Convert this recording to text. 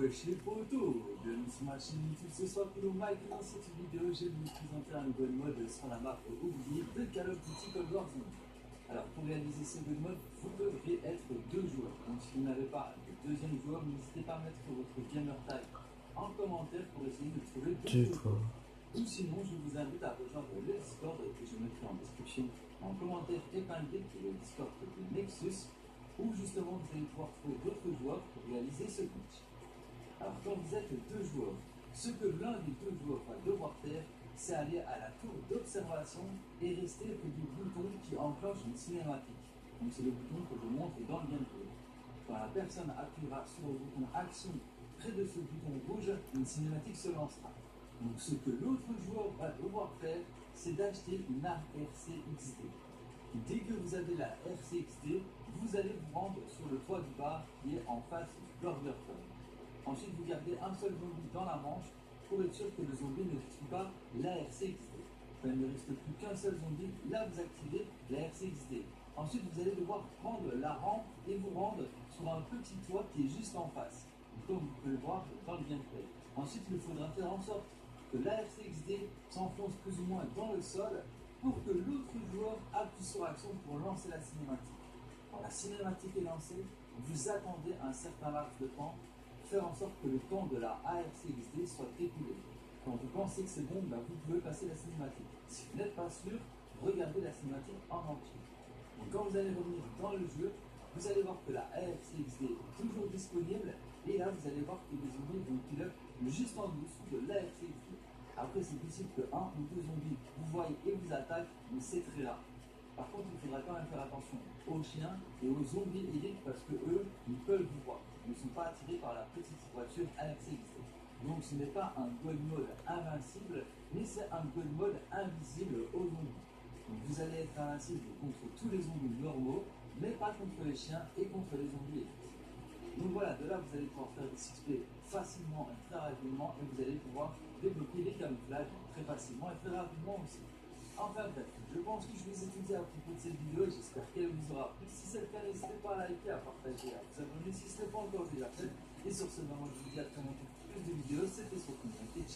Wesh les potos, bienvenue sur ma chaîne YouTube. Ce soir pour Mike, dans cette vidéo je vais vous présenter un nouvel mode sur la map oubliée de Call of Duty Cold War Zombie. Alors pour réaliser ce nouvel mode, vous devrez être deux joueurs. Donc si vous n'avez pas de deuxième joueur, n'hésitez pas à mettre votre gamer tag en commentaire pour essayer de trouver deux joueurs. Ou sinon je vous invite à rejoindre le Discord que je mettrai en description en commentaire épinglé, qui est le Discord de Nexus, où justement vous allez pouvoir trouver d'autres joueurs pour réaliser ce glitch. Alors quand vous êtes deux joueurs, ce que l'un des deux joueurs va devoir faire, c'est aller à la tour d'observation et rester près du bouton qui enclenche une cinématique. Donc c'est le bouton que je montre dans le gameplay. Quand la personne appuiera sur le bouton action près de ce bouton rouge, une cinématique se lancera. Donc ce que l'autre joueur va devoir faire, c'est d'acheter une arme RCXD. Dès que vous avez la RCXD, vous allez vous rendre sur le toit du bar qui est en face du Burger Club. Ensuite, vous gardez un seul zombie dans la manche pour être sûr que le zombie ne tue pas la RCXD. Quand il ne reste plus qu'un seul zombie, là vous activez la RCXD. Ensuite, vous allez devoir prendre la rampe et vous rendre sur un petit toit qui est juste en face, comme vous pouvez le voir dans le gameplay. Ensuite, il faudra faire en sorte que la RCXD s'enfonce plus ou moins dans le sol pour que l'autre joueur appuie sur action pour lancer la cinématique. Quand la cinématique est lancée, vous attendez un certain laps de temps, faire en sorte que le temps de la ARCXD soit écoulé. Quand vous pensez que c'est bon, vous pouvez passer la cinématique. Si vous n'êtes pas sûr, regardez la cinématique en entier. Donc quand vous allez revenir dans le jeu, vous allez voir que la ARCXD est toujours disponible, et là vous allez voir que les zombies vont kill up juste en dessous de l'ARCXD. Après, c'est possible que un ou deux zombies vous voient et vous attaquent, mais c'est très rare. Par contre, il faudra quand même faire attention aux chiens et aux zombies élites parce que eux, ils peuvent vous voir. Ils ne sont pas attirés par la petite voiture ARCXD. Donc ce n'est pas un god mode invincible, mais c'est un god mode invisible aux zombies. Donc vous allez être invincible contre tous les zombies normaux, mais pas contre les chiens et contre les zombies élites. Donc voilà, de là vous allez pouvoir faire des XP facilement et très rapidement, et vous allez pouvoir débloquer les camouflages très facilement et très rapidement aussi. Enfin bref, je pense que je vous ai tout dit à propos de cette vidéo et j'espère qu'elle vous aura plu. Si c'est le cas, n'hésitez pas à liker, à partager, à vous abonner si ce n'est pas encore déjà fait. Et sur ce moment, je vous dis à très bientôt pour plus de vidéos. C'était sur Contact et ciao.